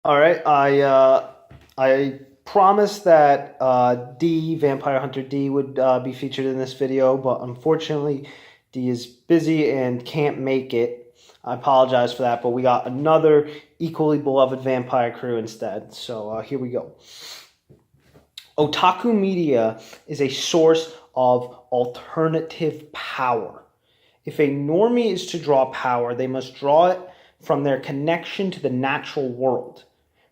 All right, I promised that D Vampire Hunter D would be featured in this video, but unfortunately, D is busy and can't make it. I apologize for that, but we got another equally beloved vampire crew instead. So here we go. Otaku media is a source of alternative power. If a normie is to draw power, they must draw it from their connection to the natural world.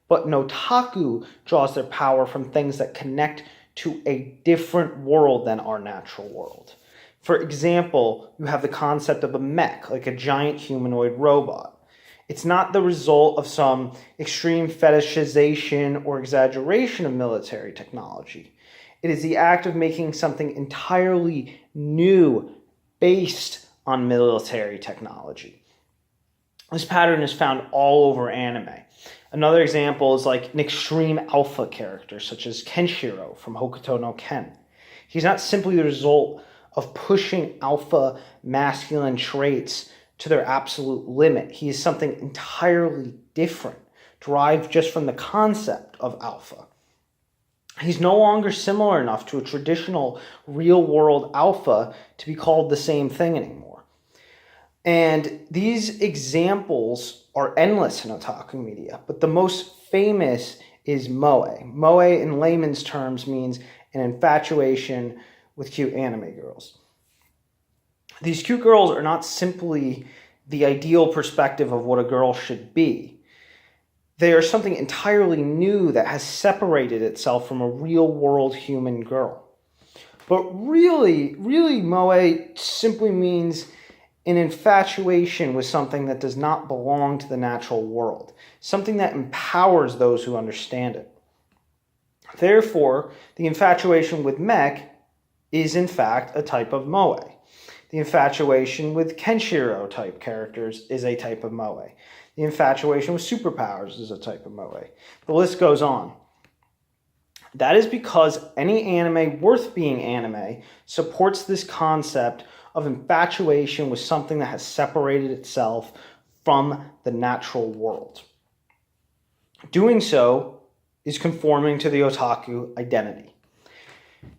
But an otaku draws their power from things that connect to a different world than our natural world. For example, you have the concept of a mech, like a giant humanoid robot. It's not the result of some extreme fetishization or exaggeration of military technology. It is the act of making something entirely new based on military technology. This pattern is found all over anime. Another example is like an extreme alpha character, such as Kenshiro from Hokuto no Ken. He's not simply the result of pushing alpha masculine traits to their absolute limit. He is something entirely different, derived just from the concept of alpha. He's no longer similar enough to a traditional real-world alpha to be called the same thing anymore. And these examples are endless in otaku media, but the most famous is moe. Moe, in layman's terms, means an infatuation with cute anime girls. These cute girls are not simply the ideal perspective of what a girl should be. They are something entirely new that has separated itself from a real-world human girl. But really, moe simply means an infatuation with something that does not belong to the natural world, something that empowers those who understand it. Therefore, the infatuation with mech is in fact a type of moe. The infatuation with Kenshiro type characters is a type of moe. The infatuation with superpowers is a type of moe. The list goes on. That is because any anime worth being anime supports this concept of infatuation with something that has separated itself from the natural world. Doing so is conforming to the otaku identity.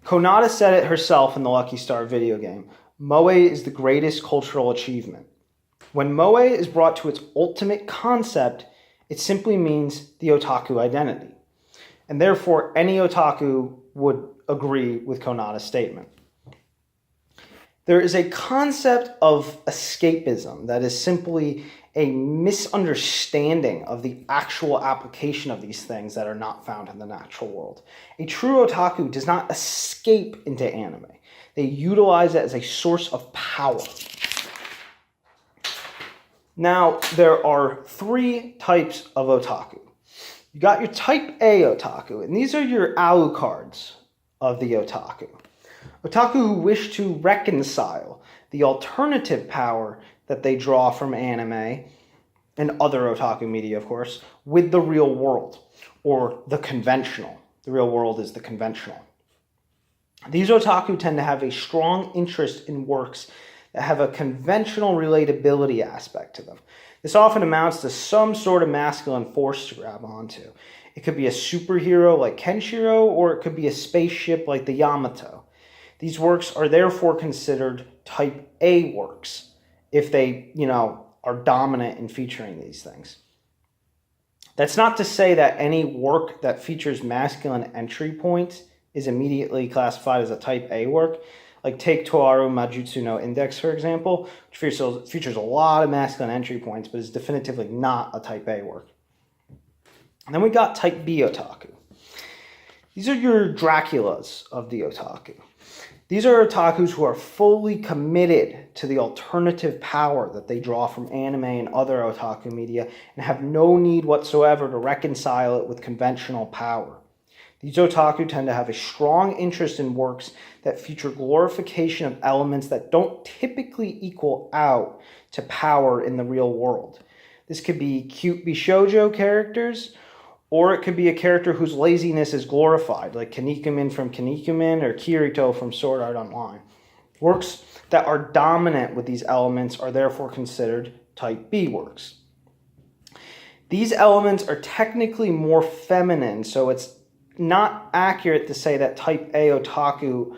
Konata said it herself in the Lucky Star video game. Moe is the greatest cultural achievement. When moe is brought to its ultimate concept, it simply means the otaku identity. And therefore, any otaku would agree with Konata's statement. There is a concept of escapism that is simply a misunderstanding of the actual application of these things that are not found in the natural world. A true otaku does not escape into anime. They utilize it as a source of power. Now, there are three types of otaku. You got your type A otaku, and these are your Alucards of the otaku. Otaku who wish to reconcile the alternative power that they draw from anime, and other otaku media, of course, with the real world, or the conventional. The real world is the conventional. These otaku tend to have a strong interest in works that have a conventional relatability aspect to them. This often amounts to some sort of masculine force to grab onto. It could be a superhero like Kenshiro, or it could be a spaceship like the Yamato. These works are therefore considered type A works if they, are dominant in featuring these things. That's not to say that any work that features masculine entry points is immediately classified as a type A work. Like take Toaru Majutsu no Index, for example, which features a lot of masculine entry points, but is definitively not a type A work. And then we got type B otaku. These are your Draculas of the otaku. These are otakus who are fully committed to the alternative power that they draw from anime and other otaku media and have no need whatsoever to reconcile it with conventional power. These otaku tend to have a strong interest in works that feature glorification of elements that don't typically equal out to power in the real world. This could be cute bishoujo characters, or it could be a character whose laziness is glorified, like Kinnikuman from Kinnikuman or Kirito from Sword Art Online. Works that are dominant with these elements are therefore considered type B works. These elements are technically more feminine, so it's not accurate to say that type A otaku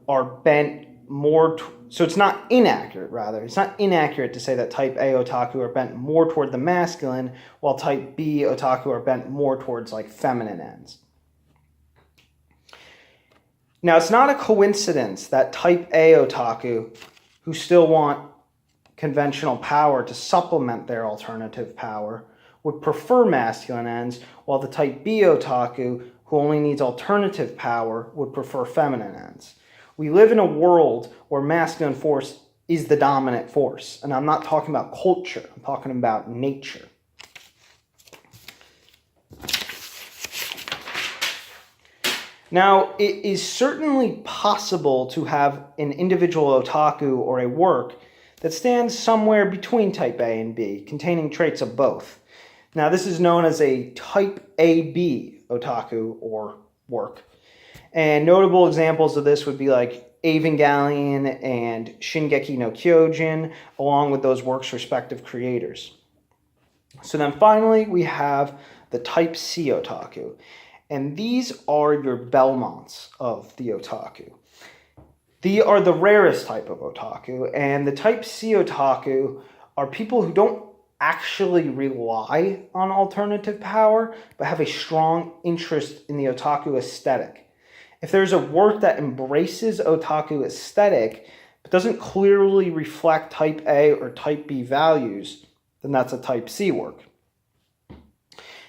are bent more so it's not inaccurate, rather. It's not inaccurate to say that type A otaku are bent more toward the masculine, while type B otaku are bent more towards like feminine ends. Now, it's not a coincidence that type A otaku, who still want conventional power to supplement their alternative power, would prefer masculine ends, while the type B otaku, who only needs alternative power, would prefer feminine ends. We live in a world where masculine force is the dominant force. And I'm not talking about culture. I'm talking about nature. Now, it is certainly possible to have an individual otaku or a work that stands somewhere between type A and B, containing traits of both. Now, this is known as a type AB otaku or work. And notable examples of this would be like Evangelion and Shingeki no Kyojin, along with those works' respective creators. So then finally, we have the type C otaku. And these are your Belmonts of the otaku. They are the rarest type of otaku, and the type C otaku are people who don't actually rely on alternative power, but have a strong interest in the otaku aesthetic. If there's a work that embraces otaku aesthetic, but doesn't clearly reflect type A or type B values, then that's a type C work.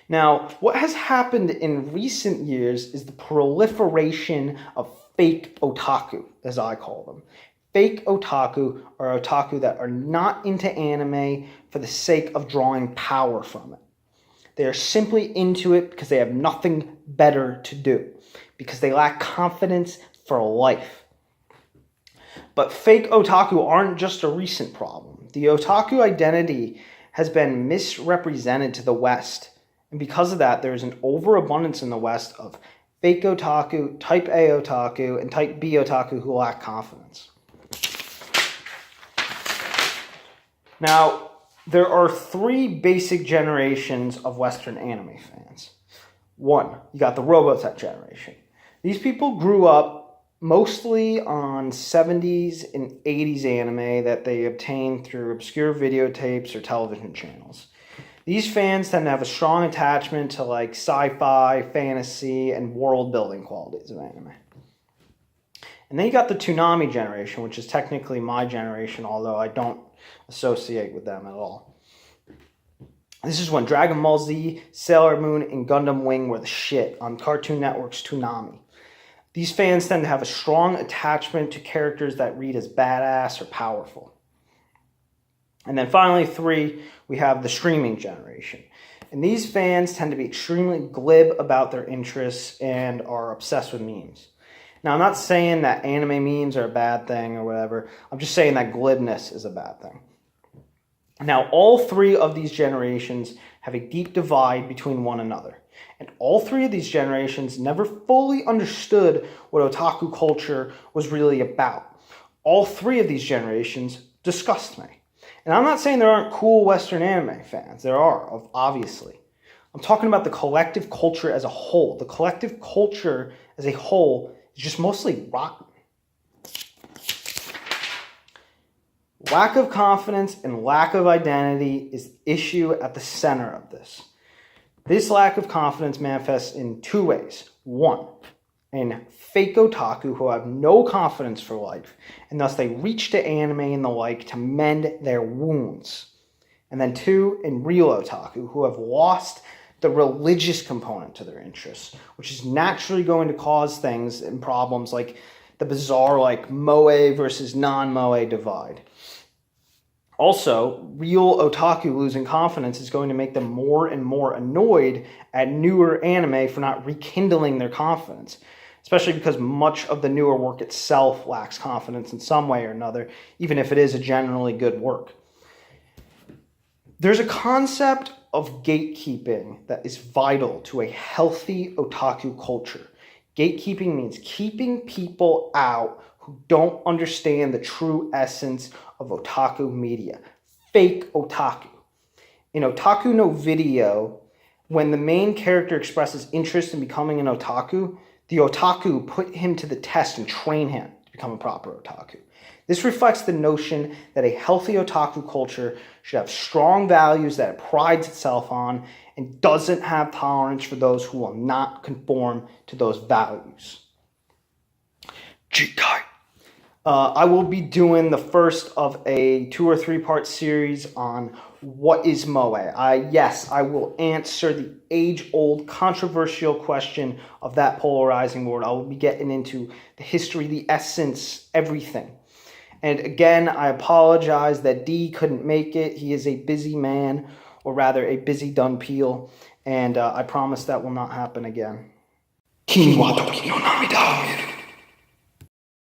Now, what has happened in recent years is the proliferation of fake otaku, as I call them. Fake otaku are otaku that are not into anime for the sake of drawing power from it. They are simply into it because they have nothing better to do, because they lack confidence for life. But fake otaku aren't just a recent problem. The otaku identity has been misrepresented to the West, and because of that, there is an overabundance in the West of fake otaku, type A otaku, and type B otaku who lack confidence. Now, there are three basic generations of Western anime fans. One, you got the Robotech generation. These people grew up mostly on 70s and 80s anime that they obtained through obscure videotapes or television channels. These fans tend to have a strong attachment to like sci-fi, fantasy, and world-building qualities of anime. And then you got the Toonami generation, which is technically my generation, although I don't associate with them at all. This is when Dragon Ball Z, Sailor Moon, and Gundam Wing were the shit on Cartoon Network's Toonami. These fans tend to have a strong attachment to characters that read as badass or powerful. And then finally, three, we have the streaming generation. And these fans tend to be extremely glib about their interests and are obsessed with memes. Now, I'm not saying that anime memes are a bad thing or whatever. I'm just saying that glibness is a bad thing. Now, all three of these generations have a deep divide between one another. And all three of these generations never fully understood what otaku culture was really about. All three of these generations disgust me. And I'm not saying there aren't cool Western anime fans. There are, obviously. I'm talking about the collective culture as a whole. The collective culture as a whole is just mostly rotten. Lack of confidence and lack of identity is the issue at the center of this. This lack of confidence manifests in two ways. One, in fake otaku who have no confidence for life, and thus they reach to anime and the like to mend their wounds. And then two, in real otaku who have lost the religious component to their interests, which is naturally going to cause things and problems like the bizarre like moe versus non-moe divide. Also, real otaku losing confidence is going to make them more and more annoyed at newer anime for not rekindling their confidence, especially because much of the newer work itself lacks confidence in some way or another, even if it is a generally good work. There's a concept of gatekeeping that is vital to a healthy otaku culture. Gatekeeping means keeping people out who don't understand the true essence of otaku media. Fake otaku. In Otaku no Video, when the main character expresses interest in becoming an otaku, the otaku put him to the test and train him to become a proper otaku. This reflects the notion that a healthy otaku culture should have strong values that it prides itself on and doesn't have tolerance for those who will not conform to those values. Jikai. I will be doing the first of a 2 or 3 part series on what is moe. I will answer the age-old controversial question of that polarizing word. I will be getting into the history, the essence, everything. And again, I apologize that D couldn't make it. He is a busy man, or rather a busy done peel, and I promise that will not happen again. 君は時の涙を見る